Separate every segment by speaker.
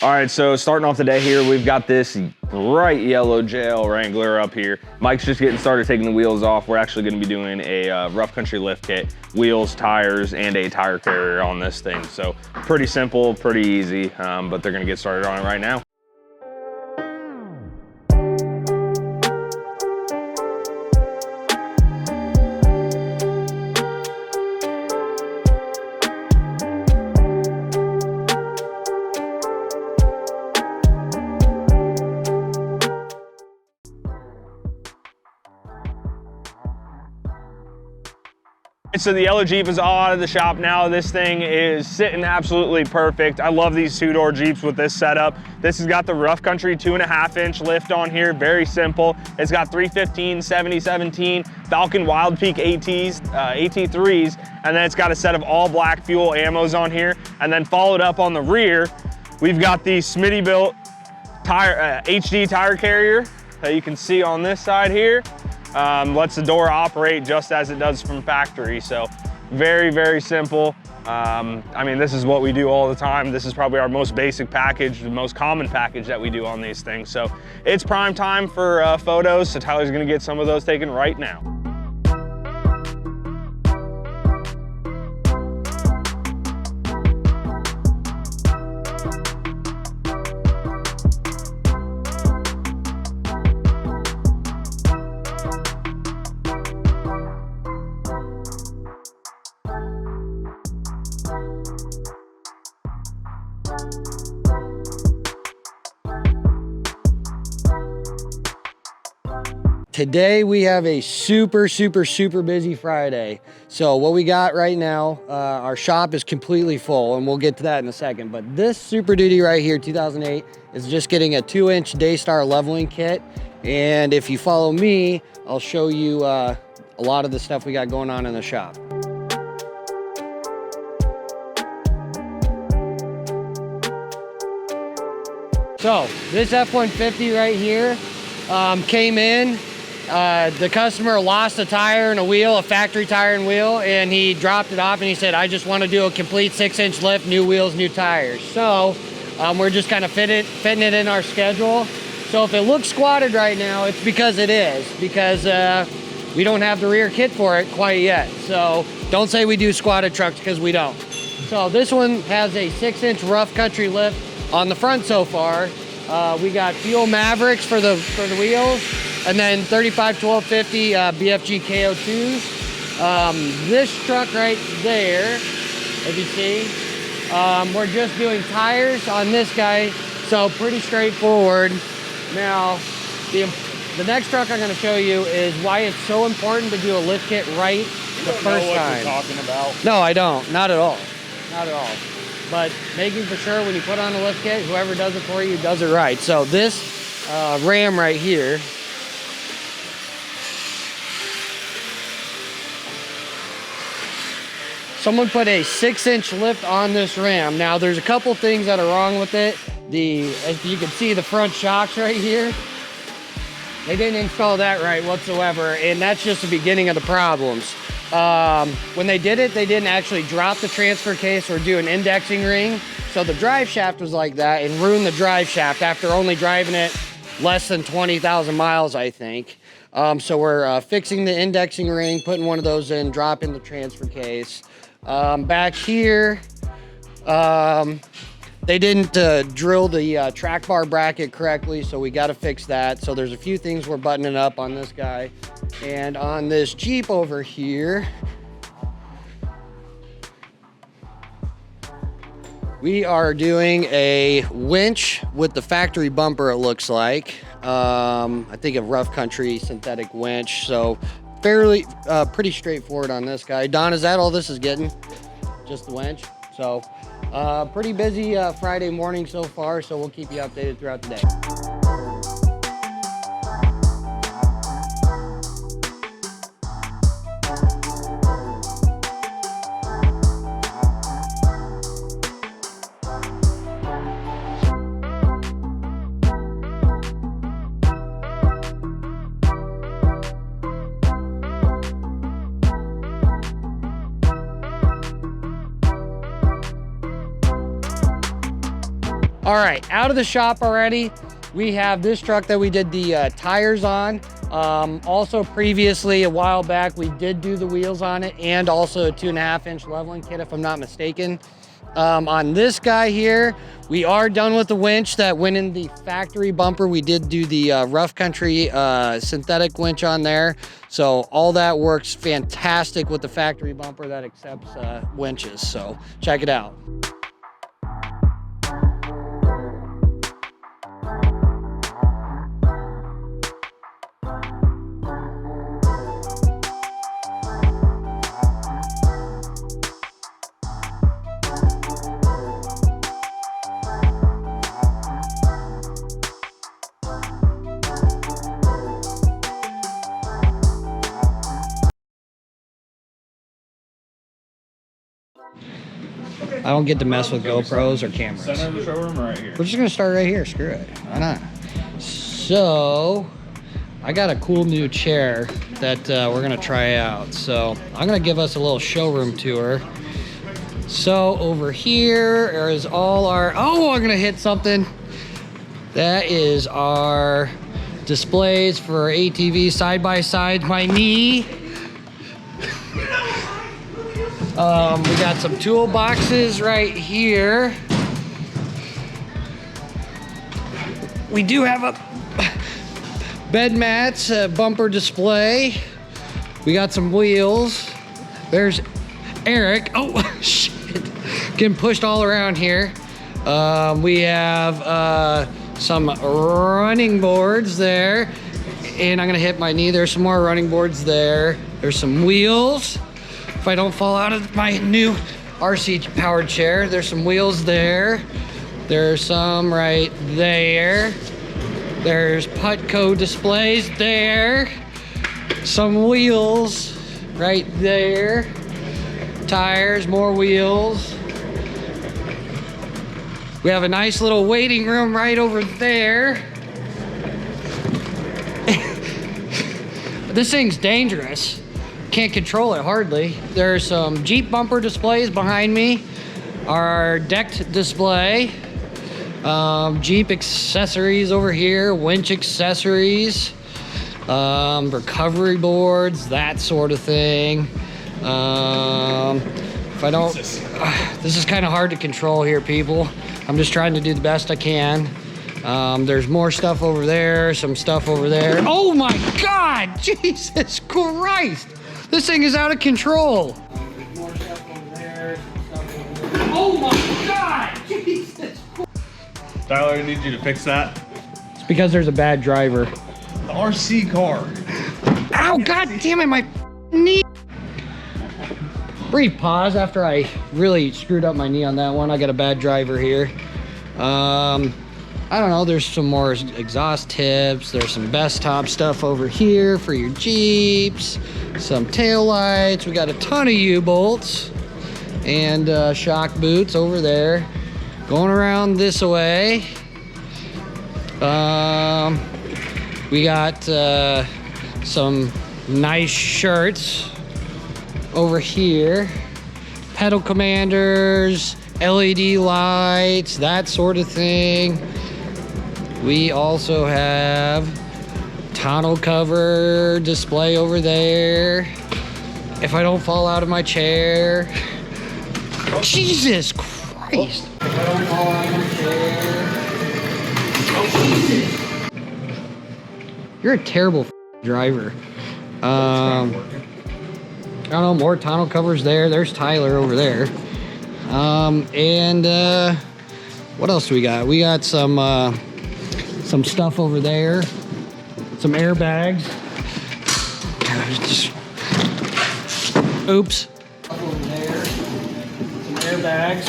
Speaker 1: All right, so starting off the day here, we've got this bright yellow Jeep Wrangler up here. Mike's just getting started taking the wheels off. We're actually gonna be doing a rough country lift kit, wheels, tires, and a tire carrier on this thing. So pretty simple, pretty easy, but they're gonna get started on it right now. So the yellow Jeep is all out of the shop now. This thing is sitting absolutely perfect. I love these two-door Jeeps with this setup. This has got the rough country 2.5-inch lift on here, very simple. It's got 315, 7017 Falken Wildpeak AT3s, and then it's got a set of all black fuel ammos on here. And then followed up on the rear, we've got the Smittybilt tire, HD tire carrier that you can see on this side here. Lets the door operate just as it does from factory. So very, very simple. I mean, this is what we do all the time. This is probably our most basic package, the most common package that we do on these things. So it's prime time for photos. So Tyler's gonna get some of those taken right now.
Speaker 2: Today we have a super busy Friday. So what we got right now, our shop is completely full, and we'll get to that in a second. But this Super Duty right here, 2008, is just getting a 2-inch Daystar leveling kit. And if you follow me, I'll show you a lot of the stuff we got going on in the shop. So this F-150 right here came in. The customer lost a tire and a wheel, a factory tire and wheel, and he dropped it off and he said, I just want to do a complete 6-inch lift, new wheels, new tires. So we're just kind of fitting it in our schedule. So if it looks squatted right now, it's because it is, because we don't have the rear kit for it quite yet. So don't say we do squatted trucks, because we don't. So this one has a 6-inch rough country lift on the front so far. We got Fuel Mavericks for the wheels, and then 35 1250 BFG KO2s. This truck right there, if you see, we're just doing tires on this guy, so pretty straightforward. Now, the next truck I'm going to show you is why it's so important to do a lift kit right the first time. You don't know what you're talking about. No, I don't. Not at all. Not at all. But making for sure when you put on a lift kit, whoever does it for you does it right. So this ram right here, someone put a 6-inch lift on this ram. Now there's a couple things that are wrong with it. As you can see, the front shocks right here, they didn't install that right whatsoever, and that's just the beginning of the problems. When they did it, they didn't actually drop the transfer case or do an indexing ring. So the drive shaft was like that and ruined the drive shaft after only driving it less than 20,000 miles, I think. So we're fixing the indexing ring, putting one of those in, dropping the transfer case. Back here, they didn't drill the track bar bracket correctly, so we got to fix that. So there's a few things we're buttoning up on this guy. And on this Jeep over here, we are doing a winch with the factory bumper, it looks like. I think a rough country synthetic winch. So fairly, pretty straightforward on this guy. Don, is that all this is getting? Just the winch? So pretty busy Friday morning so far, so we'll keep you updated throughout the day. All right, out of the shop already, we have this truck that we did the tires on. Also previously, a while back, we did do the wheels on it and also a 2.5-inch leveling kit, if I'm not mistaken. On this guy here, we are done with the winch that went in the factory bumper. We did do the rough country synthetic winch on there. So all that works fantastic with the factory bumper that accepts winches. So check it out. I don't get to mess with GoPros or cameras.
Speaker 1: Center of the showroom or right here?
Speaker 2: We're just gonna start right here, screw it, why not? So, I got a cool new chair that we're gonna try out. So, I'm gonna give us a little showroom tour. So, over here is all our, oh, I'm gonna hit something. That is our displays for ATV side by side, my knee. We got some toolboxes right here. We do have a bed mats, bumper display. We got some wheels. There's Eric. Oh, shit. Getting pushed all around here. We have some running boards there. And I'm gonna hit my knee. There's some more running boards there. There's some wheels. If I don't fall out of my new RC powered chair, there's some wheels there. There's some right there. There's Putco displays there. Some wheels right there. Tires, more wheels. We have a nice little waiting room right over there. This thing's dangerous. Can't control it hardly. There's some Jeep bumper displays behind me. Our decked display. Jeep accessories over here, winch accessories, recovery boards, that sort of thing. If I don't, this is kind of hard to control here, people. I'm just trying to do the best I can. There's more stuff over there, some stuff over there. Oh my God, Jesus Christ. This thing is out of control. There's more stuff over there, stuff over there. Oh my God, Jesus.
Speaker 1: Tyler, I need you to fix that.
Speaker 2: It's because there's a bad driver.
Speaker 1: The RC car.
Speaker 2: Ow, God damn it, my knee. Brief pause after I really screwed up my knee on that one. I got a bad driver here. I don't know, there's some more exhaust tips. There's some best top stuff over here for your Jeeps. Some tail lights. We got a ton of U-bolts and shock boots over there. Going around this way. We got some nice shirts over here. Pedal commanders, LED lights, that sort of thing. We also have tonneau cover display over there. If I don't fall out of my chair. Jesus Christ. If I don't fall out of my chair. Oh, Jesus. You're a terrible driver. I don't know, more tonneau covers there. There's Tyler over there. What else do we got? We got some stuff over there. Some airbags. Oops. Over there. Some airbags.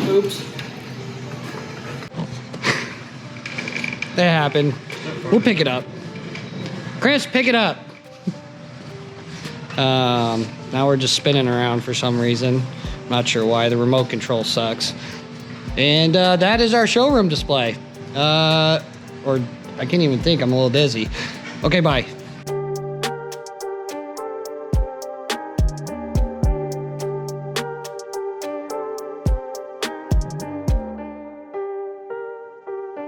Speaker 2: Oops. That happened. We'll pick it up. Chris, pick it up. Now we're just spinning around for some reason. Not sure why. The remote control sucks. And that is our showroom display. Or I can't even think. I'm a little dizzy. Okay, bye.